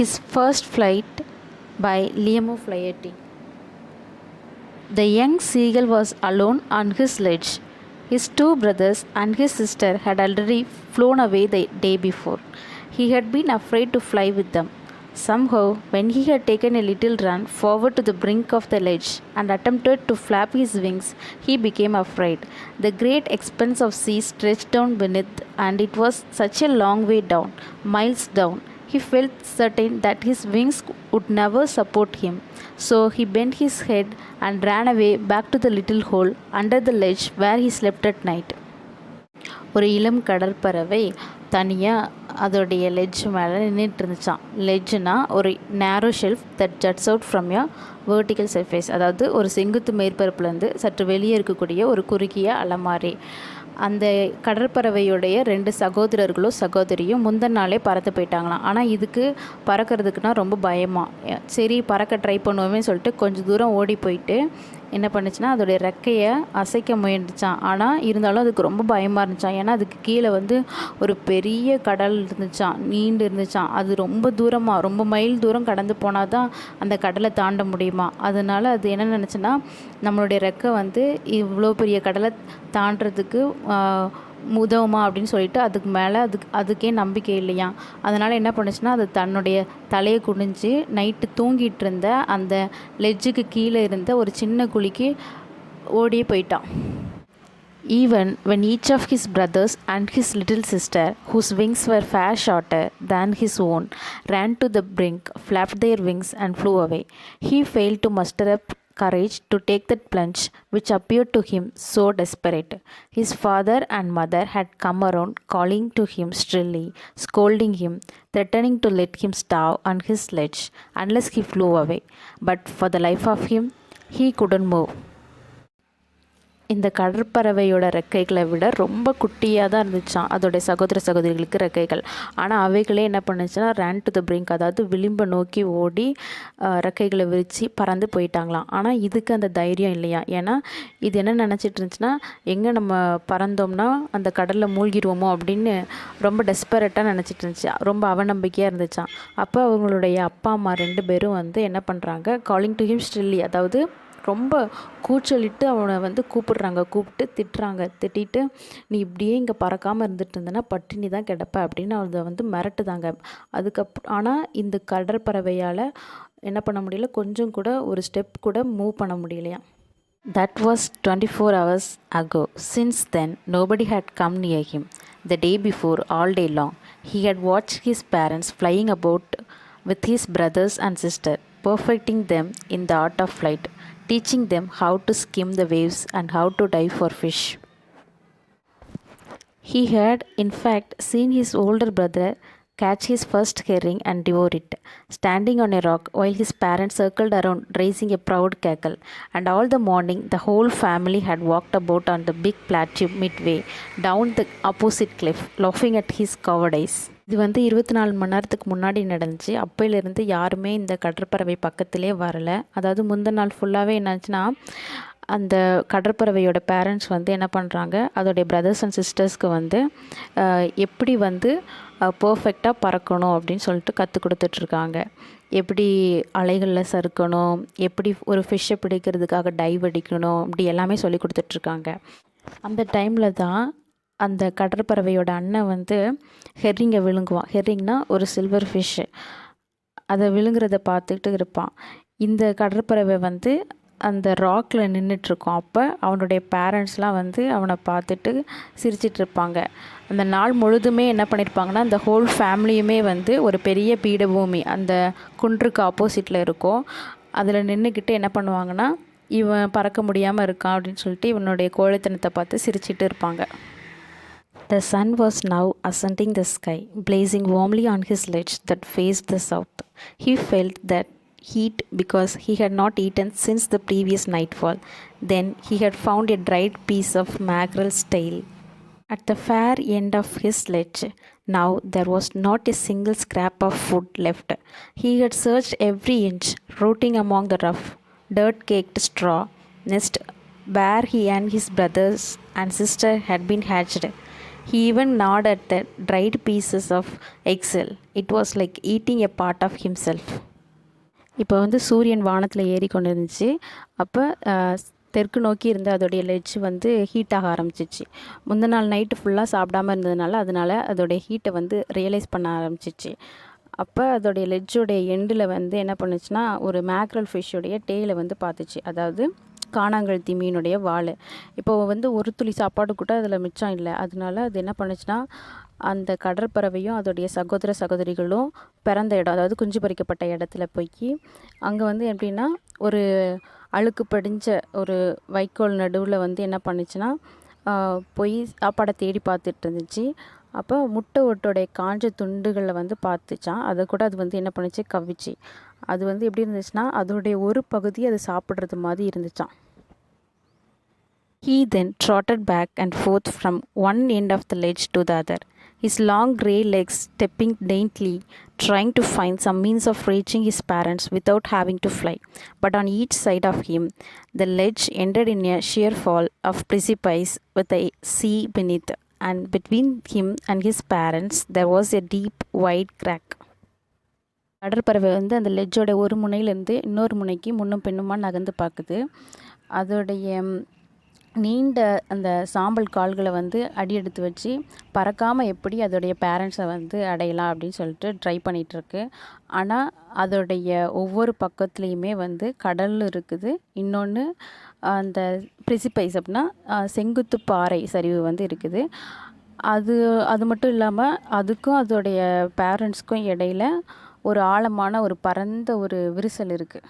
His first flight by Liam Flaherty. The young seagull was alone on his ledge. His two brothers and his sister had already flown away the day before. He had been afraid to fly with them. Somehow, when he had taken a little run forward to the brink of the ledge and attempted to flap his wings, he became afraid. The great expanse of sea stretched down beneath, and it was such a long way down, miles down. He felt certain that his wings would never support him. So he bent his head and ran away back to the little hole under the ledge where he slept at night. ஒரு இளம் கடற்பறவை தனியாக அதோடைய ledge மேலே நின்றுட்டு இருந்துச்சான். லெட்ஜுனா ஒரு நேரோ shelf that ஜட்ஸ் out from ய வேர்ட்டிக்கல் சர்ஃபேஸ், அதாவது ஒரு செங்குத்து மேற்பரப்புலேருந்து சற்று வெளியே இருக்கக்கூடிய ஒரு குறுகிய அலமாரி. அந்த கடற்பறவையுடைய 2 சகோதரர்களும் சகோதரியும் முந்தின நாளே பறந்து போயிட்டாங்களாம். ஆனால் இதுக்கு பறக்கிறதுக்குனா ரொம்ப பயமா. சரி பறக்க ட்ரை பண்ணுவோமே சொல்லிட்டு கொஞ்சம் தூரம் ஓடி போயிட்டு என்ன பண்ணுச்சுன்னா அதோடைய ரெக்கையை அசைக்க முயன்றுச்சான். ஆனால் இருந்தாலும் அதுக்கு ரொம்ப பயமாக இருந்துச்சான். ஏன்னா அதுக்கு கீழே ஒரு பெரிய கடல் இருந்துச்சான், நீண்டு இருந்துச்சான். அது ரொம்ப தூரமாக, ரொம்ப மைல் தூரம் கடந்து போனால் தான் அந்த கடலை தாண்ட முடியுமா. அதனால அது என்ன நினச்சுன்னா, நம்மளுடைய ரெக்கை இவ்வளோ பெரிய கடலை தாண்டுறதுக்கு உதவுமா அப்படின்னு சொல்லிட்டு அதுக்கு மேலே அதுக்கே நம்பிக்கை இல்லையா. அதனால் என்ன பண்ணுச்சுன்னா, அது தன்னுடைய தலையை குனிஞ்சு நைட்டு தூங்கிட்டு இருந்த அந்த லெட்ஜுக்கு கீழே இருந்த ஒரு சின்ன குழிக்கு ஓடியே போயிட்டான். Even when each of his brothers and his little sister, whose wings were far shorter than his own, ran to the brink, flapped their wings and flew away, he failed to muster up courage to take that plunge which appeared to him so desperate. His father and mother had come around, calling to him shrilly, scolding him, threatening to let him starve on his sledge unless he flew away. But for the life of him, he couldn't move. இந்த கடற்பறவையோட ரெக்கைகளை விட ரொம்ப குட்டியாக தான் இருந்துச்சான் அதோடைய சகோதர சகோதரிகளுக்கு ரெக்கைகள். ஆனால் அவைகளே என்ன பண்ணுச்சுன்னா, ரன் டு த பிரிங்க், அதாவது விளிம்பை நோக்கி ஓடி ரெக்கைகளை விரித்து பறந்து போயிட்டாங்களாம். ஆனால் இதுக்கு அந்த தைரியம் இல்லையா. ஏன்னா இது என்ன நினச்சிட்டு இருந்துச்சுன்னா, எங்கே நம்ம பறந்தோம்னா அந்த கடலில் மூழ்கிடுவோமோ அப்படின்னு ரொம்ப டெஸ்பரேட்டாக நினச்சிட்டு இருந்துச்சு. ரொம்ப அவநம்பிக்கையாக இருந்துச்சான். அப்போ அவங்களுடைய அப்பா அம்மா 2 பேரும் என்ன பண்ணுறாங்க, காலிங் டு ஹிம் ஸ்டில்லி, அதாவது ரொம்ப கூச்சலிட்டு அவனை கூப்பிடுறாங்க. கூப்பிட்டு திட்டிட்டு, நீ இப்படியே இங்கே பறக்காமல் இருந்துட்டு இருந்தேன்னா பட்டினி தான் கிடப்ப அப்படின்னு அதை மிரட்டுதாங்க. ஆனால் இந்த கடற்பறவையால் என்ன பண்ண முடியல, கொஞ்சம் கூட ஒரு ஸ்டெப் கூட மூவ் பண்ண முடியலையா. That was 24 hours ago. Since then, nobody had come near him. The day before, all day long, he had watched his parents flying about with his brothers and sister, perfecting them in the art of flight, teaching them how to skim the waves and how to dive for fish. He had, in fact, seen his older brother catch his first herring and devour it, standing on a rock while his parents circled around, raising a proud cackle. And all the morning, the whole family had walked about on the big plateau midway down the opposite cliff, laughing at his cowardice. இது 24 மணி நேரத்துக்கு முன்னாடி நடந்துச்சு. அப்போயிலேருந்து யாருமே இந்த கடற்பறவை பக்கத்திலே வரலை. அதாவது முந்தின நாள் ஃபுல்லாகவே என்னாச்சுன்னா, அந்த கடற்பறவையோட பேரண்ட்ஸ் என்ன பண்ணுறாங்க, அதோடைய பிரதர்ஸ் அண்ட் சிஸ்டர்ஸ்க்கு எப்படி பர்ஃபெக்டாக பறக்கணும் அப்படின்னு சொல்லிட்டு கற்றுக் கொடுத்துட்ருக்காங்க. எப்படி அலைகளில் சறுக்கணும், எப்படி ஒரு ஃபிஷ்ஷை பிடிக்கிறதுக்காக டைவ் அடிக்கணும், இப்படி எல்லாமே சொல்லி கொடுத்துட்ருக்காங்க. அந்த டைமில் தான் அந்த கடற்பறவையோட அண்ணன் ஹெர்ரிங்கை விழுங்குவான். ஹெர்ரிங்னா ஒரு சில்வர் ஃபிஷ்ஷு. அதை விழுங்குறத பார்த்துக்கிட்டு இருப்பான். இந்த கடற்பறவை அந்த ராக்கில் நின்றுட்டுருக்கோம். அப்போ அவனுடைய பேரண்ட்ஸ்லாம் அவனை பார்த்துட்டு சிரிச்சிட்ருப்பாங்க. அந்த நாள் முழுதுமே என்ன பண்ணியிருப்பாங்கன்னா, அந்த ஹோல் ஃபேமிலியுமே ஒரு பெரிய பீடபூமி அந்த குன்றுக்கு ஆப்போசிட்டில் இருக்கும். அதில் நின்றுக்கிட்டு என்ன பண்ணுவாங்கன்னா, இவன் பறக்க முடியாமல் இருக்கான் அப்படின்னு சொல்லிட்டு இவனுடைய கோழைத்தனத்தை பார்த்து சிரிச்சிட்டு இருப்பாங்க. The sun was now ascending the sky, blazing warmly on his ledge that faced the south. He felt that heat because he had not eaten since the previous nightfall. Then he had found a dried piece of mackerel's tail at the far end of his sledge. Now there was not a single scrap of food left. He had searched every inch, rooting among the rough, dirt-caked straw nest where he and his brothers and sister had been hatched. He even gnawed at the dried pieces of eggshell. It was like eating a part of himself. இப்போ வந்து சூரியன் வானத்தில் ஏறி கொண்டு இருந்துச்சு. அப்போ தெற்கு நோக்கி இருந்த அதோடைய லெட்ஜ் வந்து ஹீட் ஆக ஆரம்பிச்சிச்சு. முந்தின நாள் நைட்டு ஃபுல்லாக சாப்பிடாமல் இருந்ததுனால அதோடைய ஹீட்டை வந்து ரியலைஸ் பண்ண ஆரம்பிச்சிச்சு. அப்போ அதோடைய லெட்ஜோடைய எண்டில் வந்து என்ன பண்ணுச்சுன்னா ஒரு மேக்ரல் ஃபிஷ்ஷுடைய டெய்லை வந்து பார்த்துச்சு. அதாவது காணாங்கழுத்தி மீனுடைய வால். இப்போது வந்து ஒரு துளி சாப்பாடு கூட அதில் மிச்சம் இல்லை. அதனால அது என்ன பண்ணுச்சுன்னா அந்த கடற்பறவையும் அதோடைய சகோதர சகோதரிகளும் பிறந்த இடம், அதாவது குஞ்சு பறிக்கப்பட்ட இடத்துல போய் அங்கே வந்து எப்படின்னா ஒரு அழுக்கு படிஞ்ச ஒரு வைக்கோல் நடுவில் வந்து என்ன பண்ணுச்சுன்னா போய் சாப்பாடை தேடி பார்த்துட்டு இருந்துச்சு. அப்போ முட்டை ஓட்டோடைய காஞ்ச துண்டுகளை வந்து பார்த்துச்சான். அதை கூட அது வந்து என்ன பண்ணுச்சு, கவ்விச்சு. அது வந்து எப்படி இருந்துச்சுன்னா அதோடைய ஒரு பகுதி அது சாப்பிட்றது மாதிரி இருந்துச்சான். He then trotted back and forth from one end of the ledge to the other, his long grey legs stepping daintily, trying to find some means of reaching his parents without having to fly. But on each side of him, the ledge ended in a sheer fall of precipice with a sea beneath, and between him and his parents there was a deep, wide crack. கடற்பறவை வந்து அந்த லெட்ஜோட ஒரு முனையிலேருந்து இன்னொரு முனைக்கு முன்னும் பின்னுமா நகர்ந்து பார்க்குது. அதோடைய நீண்ட அந்த சாம்பல் கால்களை வந்து அடி எடுத்து வச்சு பறக்காமல் எப்படி அதோடைய பேரண்ட்ஸை வந்து அடையலாம் அப்படின்னு சொல்லிட்டு ட்ரை பண்ணிகிட்ருக்கு. ஆனால் அதோடைய ஒவ்வொரு பக்கத்துலேயுமே வந்து கடல் இருக்குது. இன்னொன்று அந்த ப்ரிசிபைஸ் அப்படின்னா செங்குத்து பாறை சரிவு வந்து இருக்குது. அது மட்டும் இல்லாமல் அதுக்கும் அதோடைய பேரண்ட்ஸ்க்கும் இடையில் ஒரு ஆழமான ஒரு பரந்த ஒரு விரிசல் இருக்குது.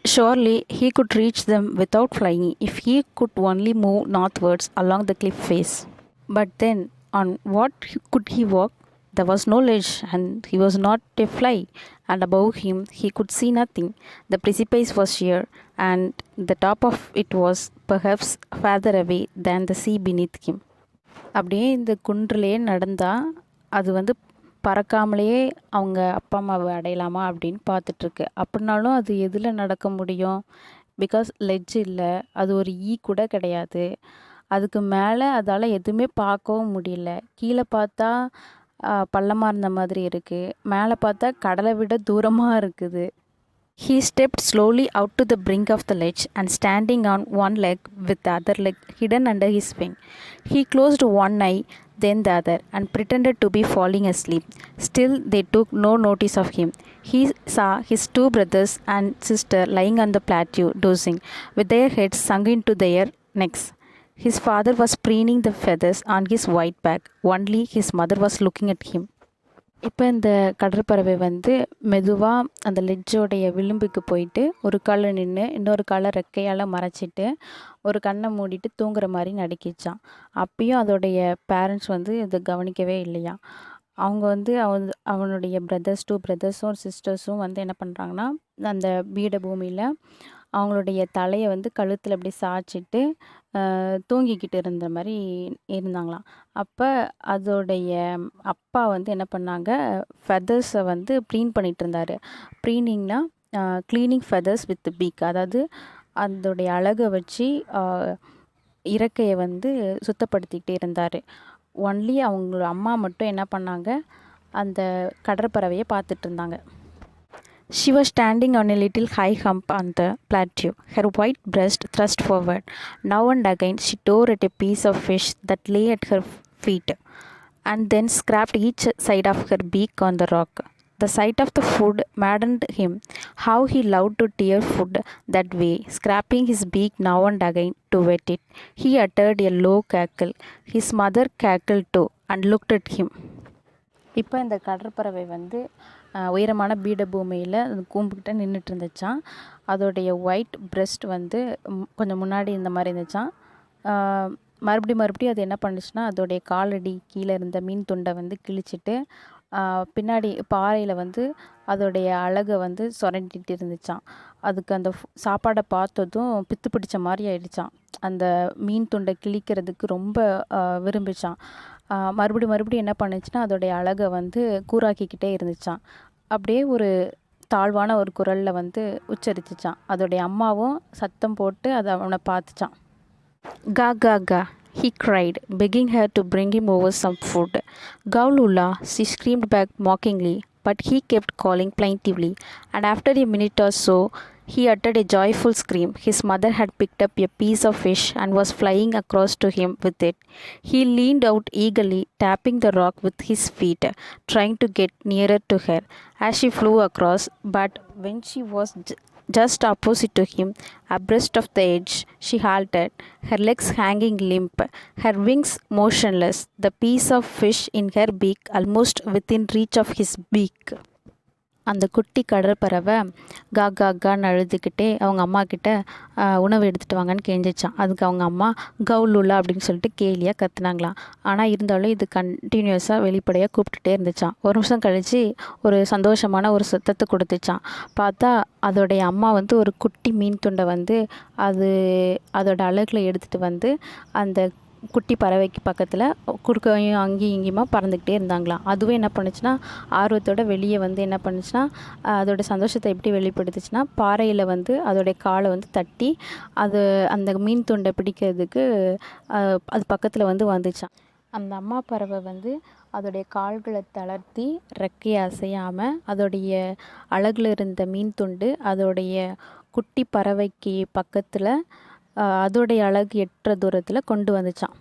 Surely he could reach them without flying if he could only move northwards along the cliff face. But then, on what could he walk? There was no ledge, and he was not a fly, and above him he could see nothing. The precipice was sheer, and the top of it was perhaps farther away than the sea beneath him. அப்படியே இந்த குன்றிலே நடந்தால் அது வந்து பறக்காமலேயே அவங்க அப்பா அம்மாவை அடையலாமா அப்படின்னு பார்த்துட்ருக்கு. அப்படின்னாலும் அது எதில் நடக்க முடியும்? பிகாஸ் லெட்ஜ் இல்லை, அது ஒரு கூட கிடையாது. அதுக்கு மேலே அதால் எதுவுமே பார்க்கவும் முடியல. கீழே பார்த்தா பள்ளமாக இருந்த மாதிரி இருக்குது, மேலே பார்த்தா கடலை விட தூரமாக இருக்குது. He stepped slowly out to the brink of the ledge and standing on one leg with the other leg hidden under his wing, he closed one eye, then the other, and pretended to be falling asleep. Still they took no notice of him. He saw his two brothers and sister lying on the plateau dozing, with their heads sunk into their necks. His father was preening the feathers on his white back. Only his mother was looking at him. இப்போ இந்த கடற்பறவை வந்து மெதுவாக அந்த லெட்ஜோடைய விளிம்புக்கு போயிட்டு ஒரு காலில் நின்று இன்னொரு காலை ரெக்கையால் மறைச்சிட்டு ஒரு கண்ணை மூடிட்டு தூங்குற மாதிரி நடிக்கிச்சான். அப்பயும் அதோடைய பேரண்ட்ஸ் வந்து இதை கவனிக்கவே இல்லையா. அவங்க வந்து அவனுடைய டூ பிரதர்ஸும் சிஸ்டர்ஸும் வந்து என்ன பண்ணுறாங்கன்னா அந்த பீடபூமியில் அவங்களுடைய தலையை வந்து கழுத்தில் அப்படி சாய்ச்சிட்டு தூங்கிக்கிட்டு இருந்த மாதிரி இருந்தாங்களாம். அப்போ அதோடைய அப்பா வந்து என்ன பண்ணாங்க, ஃபெதர்ஸை வந்து ப்ளீன் பண்ணிகிட்டு இருந்தார். ப்ளீனிங்னா க்ளீனிங் ஃபெதர்ஸ் வித் பீக், அதாவது அதோடைய அழகை வச்சு இறக்கையை வந்து சுத்தப்படுத்திக்கிட்டே இருந்தார். ஒன்லி அவங்களோட அம்மா மட்டும் என்ன பண்ணாங்க, அந்த கடற்பறவையை பார்த்துட்டு இருந்தாங்க. She was standing on a little high hump on the plateau, her white breast thrust forward. Now and again she tore at a piece of fish that lay at her feet, and then scraped each side of her beak on the rock. The sight of the food maddened him. How he loved to tear food that way, scraping his beak now and again to wet it. He uttered a low cackle. His mother cackled too and looked at him. இப்போ இந்த கடற்பறவை வந்து உயரமான பீடபூமியில் கூம்புக்கிட்ட நின்றுட்டு இருந்துச்சான். அதோடைய white breast வந்து கொஞ்சம் முன்னாடி இந்த மாதிரி இருந்துச்சான். மறுபடியும் அது என்ன பண்ணுச்சுன்னா அதோடைய காலடி கீழே இருந்த மீன் துண்டை வந்து கிழிச்சிட்டு பின்னாடி பாறையில் வந்து அதோடைய அழகை வந்து சுரண்டிட்டு இருந்துச்சான். அதுக்கு அந்த சாப்பாடை பார்த்ததும் பித்து பிடிச்ச மாதிரி ஆயிடுச்சான். அந்த மீன் துண்டை கிழிக்கிறதுக்கு ரொம்ப விரும்பிச்சான். மறுபடியும் என்ன பண்ணுச்சுன்னா அதோடைய அழகை வந்து கூராக்கிக்கிட்டே இருந்துச்சான். அப்படியே ஒரு தாழ்வான ஒரு குரலில் வந்து உச்சரிச்சிச்சான். அதோடைய அம்மாவும் சத்தம் போட்டு அதை அவனை பார்த்துச்சான். கா கா கா, he cried, begging her to bring him over some food. Gaulula, she screamed back mockingly, but he kept calling plaintively, and after a minute or so, he uttered a joyful scream. His mother had picked up a piece of fish and was flying across to him with it. He leaned out eagerly, tapping the rock with his feet, trying to get nearer to her as she flew across, but when she was just opposite to him, abreast of the edge, she halted, her legs hanging limp, her wings motionless, the piece of fish in her beak almost within reach of his beak. அந்த குட்டி கடற்பறவை கா கா கான்னு அழுதுகிட்டே அவங்க அம்மா கிட்ட உணவு எடுத்துகிட்டு வாங்கன்னு கெஞ்சிச்சான். அதுக்கு அவங்க அம்மா கவுலுல்லா அப்படின்னு சொல்லிட்டு கேலியாக கத்துனாங்களாம். ஆனால் இருந்தாலும் இது கண்டினியூஸாக வெளிப்படையாக கூப்பிட்டுட்டே இருந்துச்சான். ஒரு நிமிஷம் கழித்து ஒரு சந்தோஷமான ஒரு சத்தத்தை கொடுத்துச்சான். பார்த்தா அதோடைய அம்மா வந்து ஒரு குட்டி மீன் துண்டை வந்து அதோட அழகில் எடுத்துகிட்டு வந்து அந்த குட்டி பறவைக்கு பக்கத்தில் குறுக்கையும் அங்கேயும் இங்கேயுமா பறந்துக்கிட்டே இருந்தாங்களாம். அதுவும் என்ன பண்ணுச்சுன்னா ஆர்வத்தோட வெளியே வந்து என்ன பண்ணுச்சுன்னா அதோட சந்தோஷத்தை எப்படி வெளிப்படுத்துச்சுன்னா பாறையில் வந்து அதோடைய காலை வந்து தட்டி அந்த மீன் துண்டை பிடிக்கிறதுக்கு அது பக்கத்தில் வந்து வந்துச்சான். அந்த அம்மா பறவை வந்து அதோடைய கால்களை தளர்த்தி ரெக்கையை அசையாமல் அதோடைய அழகில் இருந்த மீன் துண்டு அதோடைய குட்டி பறவைக்கு பக்கத்தில் அதோடைய அழகு எட்டுற தூரத்தில் கொண்டு வந்துச்சான்.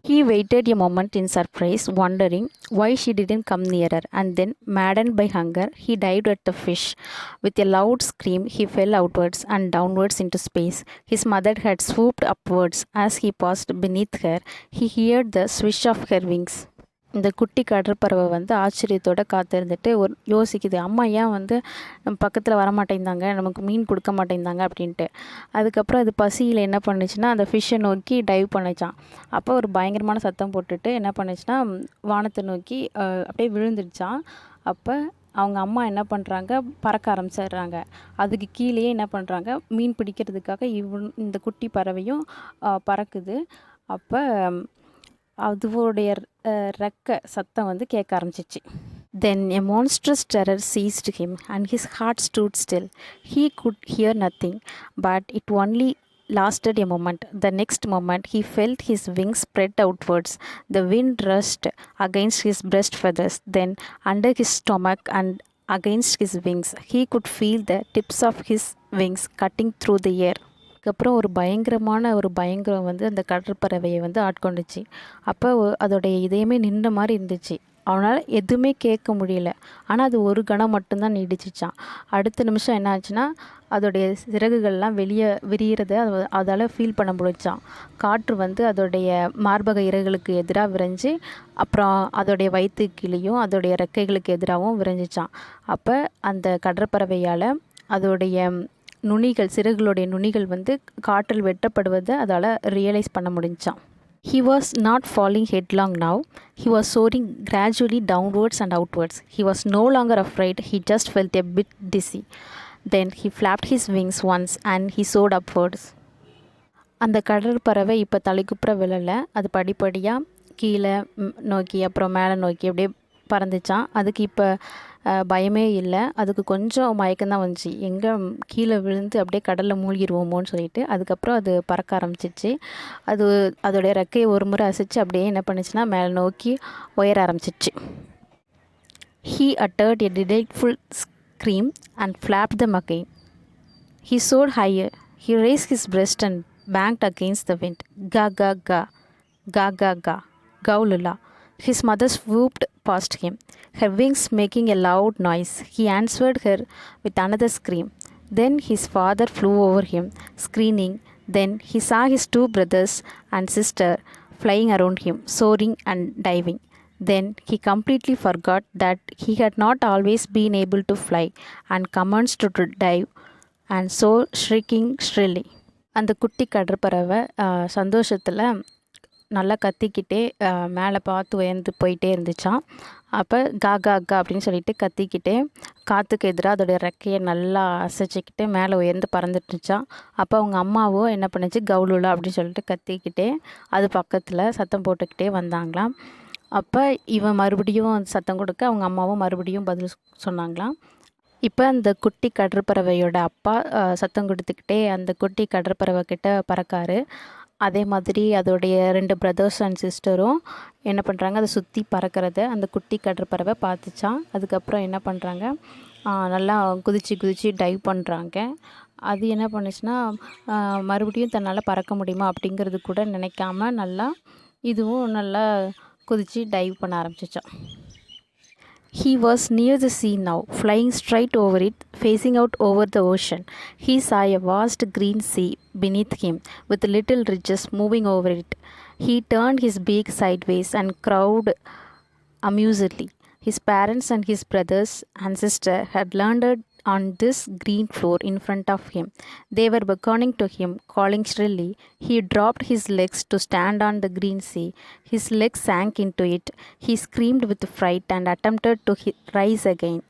He waited a moment in surprise, wondering why she didn't come nearer, and then, maddened by hunger, he dived at the fish. With a loud scream, he fell outwards and downwards into space. His mother had swooped upwards. As he passed beneath her, he heard the swish of her wings. இந்த குட்டி கடற்பறவை வந்து ஆச்சரியத்தோடு காத்திருந்துட்டு யோசிக்குது, அம்மா ஏன் வந்து நம்ம பக்கத்தில் வரமாட்டேங்கிறாங்க, நமக்கு மீன் கொடுக்க மாட்டேங்கிறாங்க அப்படின்ட்டு. அதுக்கப்புறம் அது பசியில் என்ன பண்ணுச்சுன்னா அந்த ஃபிஷ்ஷை நோக்கி டைவ் பண்ணிச்சான். அப்போ ஒரு பயங்கரமான சத்தம் போட்டுட்டு என்ன பண்ணுச்சுன்னா வானத்தை நோக்கி அப்படியே விழுந்துடுச்சான். அப்போ அவங்க அம்மா என்ன பண்ணுறாங்க, பறக்க ஆரம்பிச்சிடுறாங்க. அதுக்கு கீழேயே என்ன பண்ணுறாங்க, மீன் பிடிக்கிறதுக்காக இந்த குட்டி பறவையும் பறக்குது. அப்போ அதுவோடைய ரெக்க சத்தம் வந்து கேட்க ஆரம்பிச்சிச்சு. Then a monstrous terror seized him and his heart stood still. He could hear nothing, but it only lasted a moment. The next moment he felt his wings spread outwards. The wind rushed against his breast feathers, then under his stomach and against his wings. He could feel the tips of his wings cutting through the air. அதுக்கப்புறம் ஒரு பயங்கரம் வந்து அந்த கடற்பறவையை வந்து ஆட்கொண்டுச்சு. அப்போ அதோடைய இதயமே நின்ற மாதிரி இருந்துச்சு. அவனால் எதுவுமே கேட்க முடியல. ஆனால் அது ஒரு கணம் மட்டும்தான் நீடிச்சிச்சான். அடுத்த நிமிஷம் என்ன ஆச்சுன்னா அதோடைய சிறகுகள்லாம் வெளியே விரிகிறத அதால் ஃபீல் பண்ண முடிச்சான். காற்று வந்து அதோடைய மார்பக இறகுகளுக்கு எதிராக விரைஞ்சி அப்புறம் அதோடைய வயிற்று கீழேயும் அதோடைய ரெக்கைகளுக்கு எதிராகவும் விரைஞ்சிச்சான். அப்போ அந்த கடற்பறவையால் அதோடைய சிறகுகளுடைய நுனிகள் வந்து காற்றில் வெட்டப்படுவதை அதால் ரியலைஸ் பண்ண முடிஞ்சான். He was not falling headlong now. He was soaring gradually downwards and outwards. He was no longer afraid. He just felt a bit dizzy. Then he flapped his wings once and he soared upwards. அந்த கடற்பறவை இப்போ தலைக்குப்புற விழலை. அது படிப்படியாக கீழே நோக்கி அப்புறம் மேலே நோக்கி அப்படியே பறந்துச்சான். அதுக்கு இப்போ பயமே இல்லை. அதுக்கு கொஞ்சம் மயக்கம்தான் வந்துச்சு, எங்கே கீழே விழுந்து அப்படியே கடலில் மூழ்கிடுவோமோன்னு சொல்லிட்டு. அதுக்கப்புறம் அது பறக்க ஆரம்பிச்சிச்சு. அதோடைய ரெக்கையை ஒரு முறை அசைச்சு அப்படியே என்ன பண்ணுச்சுன்னா மேலே நோக்கி உயர ஆரம்பிச்சிச்சு. He uttered a delightful scream and flapped them again. He soared higher. He raised his breast and banged against the wind. Ga ga ga, ga ga ga, gaulula. His mother swooped past him, her wings making a loud noise. He answered her with another scream. Then his father flew over him, screaming. Then he saw his two brothers and sister flying around him, soaring and diving. Then he completely forgot that he had not always been able to fly and commenced to dive and so shrieking shrilly. அந்த குட்டி கடற்பறவை சந்தோஷத்தில் நல்லா கத்திக்கிட்டே மேலே பார்த்து உயர்ந்து போயிட்டே இருந்துச்சான். அப்போ கா கா கா அப்படின்னு சொல்லிட்டு கத்திக்கிட்டே காற்றுக்கு எதிராக அதோடைய ரெக்கையை நல்லா அசைச்சிக்கிட்டு மேலே உயர்ந்து பறந்துட்டுச்சான். அப்போ அவங்க அம்மாவோ என்ன பண்ணுச்சு, கவுலுலா அப்படின்னு சொல்லிட்டு கத்திக்கிட்டே அது பக்கத்தில் சத்தம் போட்டுக்கிட்டே வந்தாங்களாம். அப்போ இவன் மறுபடியும் சத்தம் கொடுக்க அவங்க அம்மாவும் மறுபடியும் பதில் சொன்னாங்களாம். இப்போ அந்த குட்டி கடற்பறவையோட அப்பா சத்தம் கொடுத்துக்கிட்டே அந்த குட்டி கடற்பறவை கிட்ட பறக்காரு. அதே மாதிரி அதோடைய 2 பிரதர்ஸ் அண்ட் சிஸ்டரும் என்ன பண்ணுறாங்க, அதை சுற்றி பறக்கிறத அந்த குட்டி கடற்பறவை பார்த்துச்சான். அதுக்கப்புறம் என்ன பண்ணுறாங்க, நல்லா குதித்து டைவ் பண்ணுறாங்க. அது என்ன பண்ணுச்சுன்னா, மறுபடியும் தன்னால் பறக்க முடியுமா அப்படிங்கிறது கூட நினைக்காம நல்லா இதுவும் நல்லா குதித்து டைவ் பண்ண ஆரம்பிச்சிச்சான். He was near the sea now, flying straight over it, facing out over the ocean. He saw a vast green sea beneath him, with little ridges moving over it. He turned his beak sideways and crowed amusedly. His parents and his brothers and sister had landed on this green floor in front of him. They were beckoning to him, calling shrilly. He dropped his legs to stand on the green sea. His legs sank into it. He screamed with fright and attempted to rise again,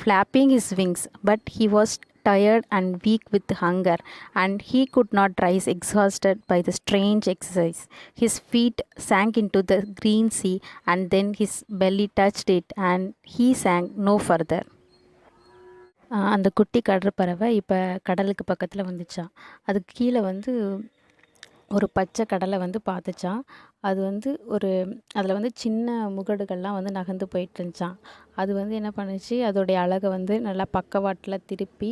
flapping his wings, but he was tired and weak with hunger, and he could not rise, exhausted by the strange exercise. His feet sank into the green sea, and then his belly touched it, and he sank no further. அந்த குட்டி கடற்பறவை இப்போ கடலுக்கு பக்கத்தில் வந்துச்சான். அதுக்கு கீழே வந்து ஒரு பச்சை கடலை வந்து பார்த்துச்சான். அது வந்து அதில் வந்து சின்ன முகடுகள்லாம் வந்து நகர்ந்து போயிட்டு இருந்துச்சான். அது வந்து என்ன பண்ணுச்சு, அதோடைய அழகை வந்து நல்லா பக்கவாட்டில் திருப்பி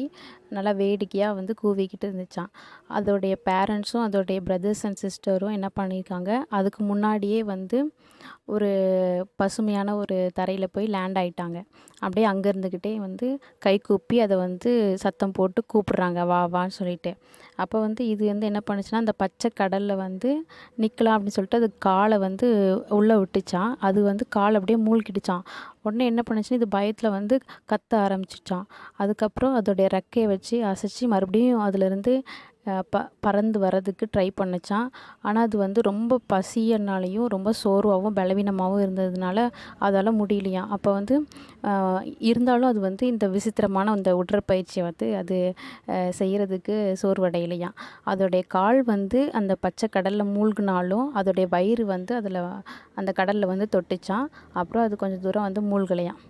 நல்லா வேடிக்கையாக வந்து கூவிக்கிட்டு இருந்துச்சான். அதோடைய பேரண்ட்ஸும் அதோடைய பிரதர்ஸ் அண்ட் சிஸ்டரும் என்ன பண்ணியிருக்காங்க, அதுக்கு முன்னாடியே வந்து ஒரு பசுமையான ஒரு தரையில் போய் லேண்ட் ஆகிட்டாங்க. அப்படியே அங்கே இருந்துக்கிட்டே வந்து கை கூப்பி அதை வந்து சத்தம் போட்டு கூப்பிட்றாங்க, வா வான்னு சொல்லிட்டு. அப்போ வந்து இது வந்து என்ன பண்ணுச்சுன்னா, அந்த பச்சை கடலில் வந்து நிற்கலாம் அப்படின்னு சொல்லிட்டு அது காலை வந்து உள்ளே விட்டுச்சான். அது வந்து கால் அப்படியே மூழ்கிடுச்சான். உடனே என்ன பண்ணுச்சுன்னு இது பயத்தில் வந்து கத்த ஆரம்பிச்சிச்சான். அதுக்கப்புறம் அதோடைய ரெக்கையை வச்சு அசைச்சி மறுபடியும் அதிலிருந்து பறந்து வர்றதுக்கு ட்ரை பண்ணுச்சான். ஆனால் அது வந்து ரொம்ப பசியனாலையும் ரொம்ப சோர்வாகவும் பலவீனமாகவும் இருந்ததுனால அதால் முடியலையாம். அப்போ வந்து இருந்தாலும் அது வந்து இந்த விசித்திரமான அந்த உடற்பயிற்சியை வந்து அது செய்கிறதுக்கு சோர்வடையலையாம். அதோடைய கால் வந்து அந்த பச்சை கடலில் மூழ்கினாலும் அதோடைய வயிறு வந்து அந்த கடலில் வந்து தொட்டுச்சான். அப்புறம் அது கொஞ்சம் தூரம் வந்து மூழ்கலையாம்.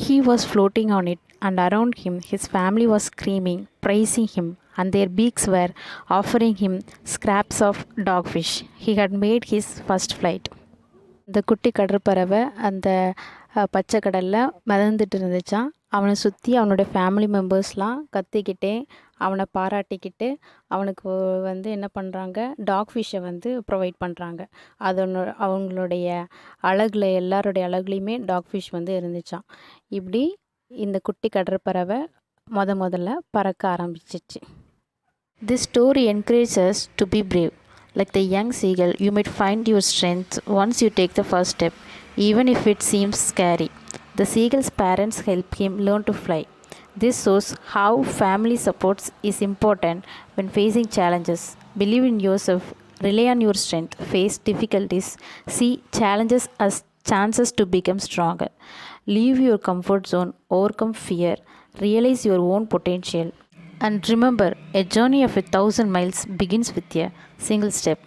He was floating on it, and around him his family was screaming, praising him, and their beaks were offering him scraps of dogfish. He had made his first flight. இந்த குட்டி கடற்பறவை அந்த பச்சை கடலில் மிதந்துட்டு இருந்துச்சான். அவனை சுற்றி அவனோட ஃபேமிலி மெம்பர்ஸ்லாம் கத்திக்கிட்டே அவனை பாராட்டிக்கிட்டு அவனுக்கு வந்து என்ன பண்ணுறாங்க, டாக் ஃபிஷ்ஷை வந்து ப்ரொவைட் பண்ணுறாங்க. அவங்களுடைய அழகில் எல்லாருடைய அழகுலையுமே டாக் ஃபிஷ் வந்து இருந்துச்சான். இப்படி இந்த குட்டி கடற்பறவை முதல்ல பறக்க ஆரம்பிச்சிச்சு. This story encourages us to be brave. Like the young seagull, you might find your strength once you take the first step, even if it seems scary. The seagull's parents help him learn to fly. This shows how family support is important when facing challenges. Believe in yourself, rely on your strength, face difficulties, see challenges as chances to become stronger. Leave your comfort zone, overcome fear, realize your own potential. And remember, a journey of 1,000 miles begins with a single step.